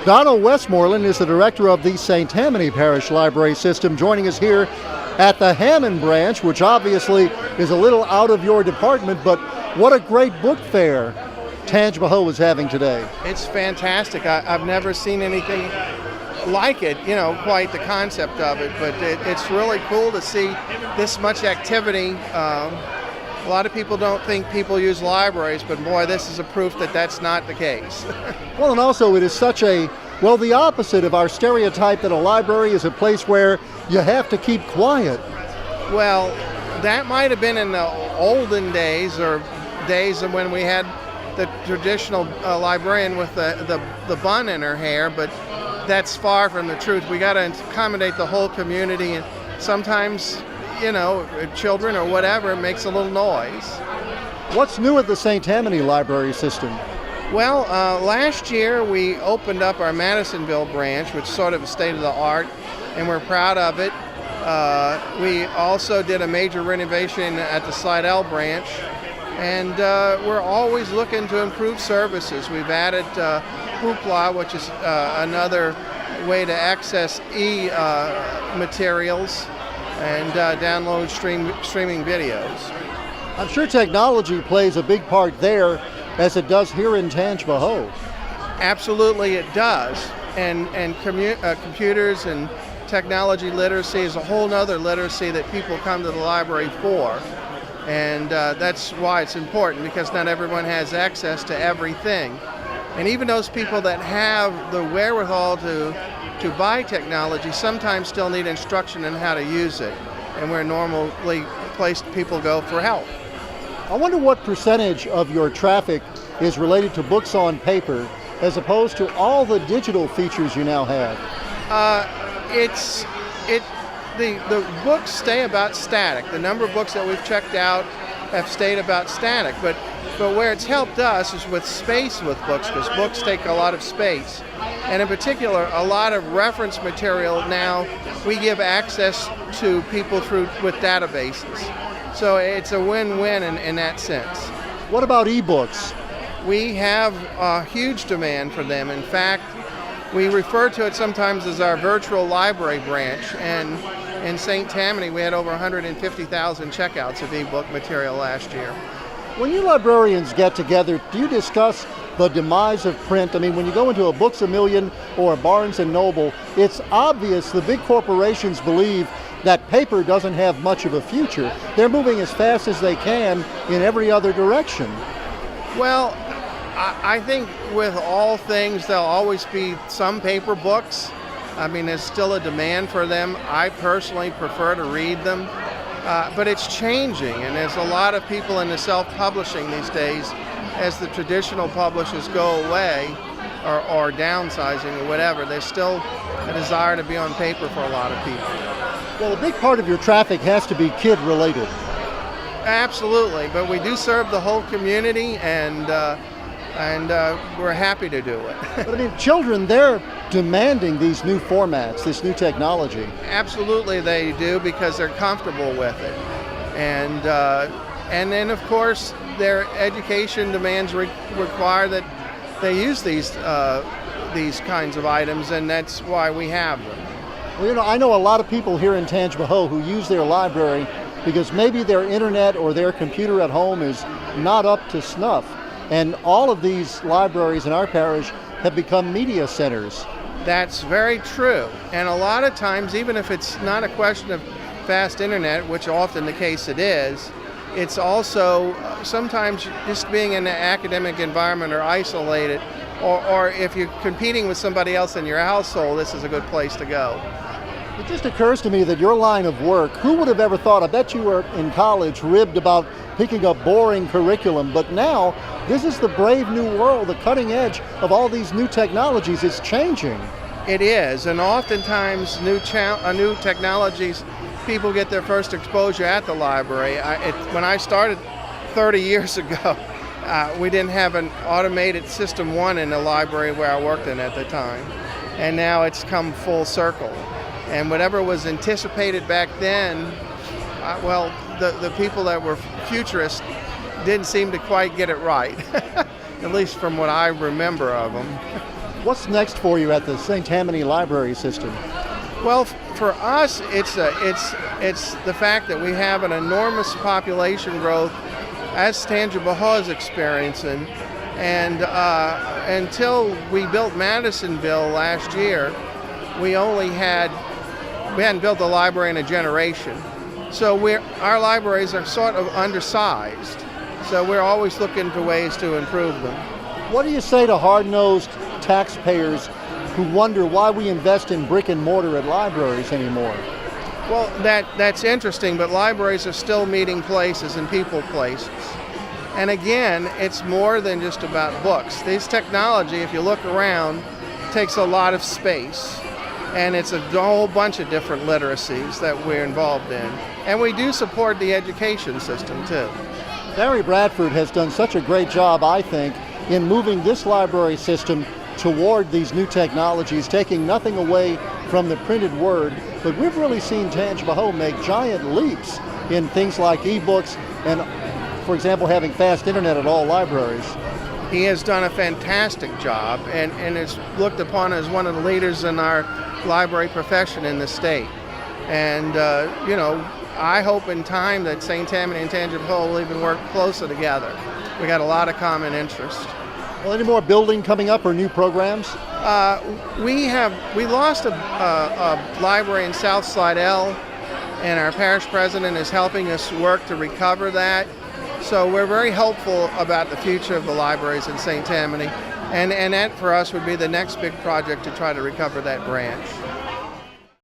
Donald Westmoreland is the director of the St. Tammany Parish Library System, joining us here at the Hammond branch, which obviously is a little out of your department, but what a great book fair Tangipahoa is having today. It's fantastic. I've never seen anything like it, quite the concept of it, but it's really cool to see this much activity. A lot of people don't think people use libraries, but boy, this is a proof that that's not the case. Well, and also it is such the opposite of our stereotype that a library is a place where you have to keep quiet. Well, that might have been in the olden days, or days when we had the traditional librarian with the bun in her hair, but that's far from the truth. We got to accommodate the whole community, and sometimes children or whatever makes a little noise. What's new at the St. Tammany Library System? Well, last year we opened up our Madisonville branch, which is sort of a state of the art, and we're proud of it. We also did a major renovation at the Slidell branch, and we're always looking to improve services. We've added Hoopla, which is another way to access materials and download streaming videos. I'm sure technology plays a big part there, as it does here in Tangipahoa. Absolutely it does, and computers and technology literacy is a whole nother literacy that people come to the library for, and that's why it's important, because not everyone has access to everything. And even those people that have the wherewithal to buy technology sometimes still need instruction on how to use it, and where normally placed people go for help. I wonder what percentage of your traffic is related to books on paper as opposed to all the digital features you now have. The books stay about static. The number of books that we've checked out have stayed about static, but where it's helped us is with space with books, because books take a lot of space. And in particular, a lot of reference material now we give access to people with databases. So it's a win-win in that sense. What about ebooks? We have a huge demand for them. In fact, we refer to it sometimes as our virtual library branch, and in St. Tammany we had over 150,000 checkouts of ebook material last year. When you librarians get together, do you discuss the demise of print? I mean, when you go into a Books A Million or a Barnes & Noble, it's obvious the big corporations believe that paper doesn't have much of a future. They're moving as fast as they can in every other direction. Well, I think with all things, there'll always be some paper books. I mean, there's still a demand for them. I personally prefer to read them. But it's changing, and there's a lot of people into self-publishing these days as the traditional publishers go away or downsizing or whatever. There's still a desire to be on paper for a lot of people. Well, a big part of your traffic has to be kid-related. Absolutely, but we do serve the whole community, and we're happy to do it. But I mean, children, they're demanding these new formats, this new technology. Absolutely they do, because they're comfortable with it. And then, of course, their education demands require that they use these kinds of items, and that's why we have them. Well, I know a lot of people here in Tangipahoa who use their library because maybe their internet or their computer at home is not up to snuff. And all of these libraries in our parish have become media centers. That's very true. And a lot of times, even if it's not a question of fast internet, which often the case it is, it's also sometimes just being in an academic environment or isolated, or if you're competing with somebody else in your household, this is a good place to go. It just occurs to me that your line of work, who would have ever thought? I bet you were in college ribbed about picking up boring curriculum, but now this is the brave new world, the cutting edge of all these new technologies. It's changing. It is, and oftentimes new technologies, people get their first exposure at the library. When I started 30 years ago, we didn't have an automated System 1 in the library where I worked in at the time, and now it's come full circle. And whatever was anticipated back then, the people that were futurists didn't seem to quite get it right, at least from what I remember of them. What's next for you at the St. Tammany Library System? Well, for us, it's the fact that we have an enormous population growth as Tangipahoa Hall is experiencing, and until we built Madisonville last year, we hadn't built a library in a generation. So our libraries are sort of undersized. So we're always looking for ways to improve them. What do you say to hard-nosed taxpayers who wonder why we invest in brick and mortar at libraries anymore? Well, that's interesting, but libraries are still meeting places and people places. And again, it's more than just about books. This technology, if you look around, takes a lot of space. And it's a whole bunch of different literacies that we're involved in. And we do support the education system too. Barry Bradford has done such a great job, I think, in moving this library system toward these new technologies, taking nothing away from the printed word, but we've really seen Tangipahoa make giant leaps in things like ebooks and, for example, having fast internet at all libraries. He has done a fantastic job and is looked upon as one of the leaders in our library profession in the state. And, I hope in time that St. Tammany and Tangipahoa will even work closer together. We got a lot of common interest. Well, any more building coming up or new programs? We lost a library in South Slidell, and our parish president is helping us work to recover that. So we're very hopeful about the future of the libraries in St. Tammany, and that for us would be the next big project to try to recover that branch.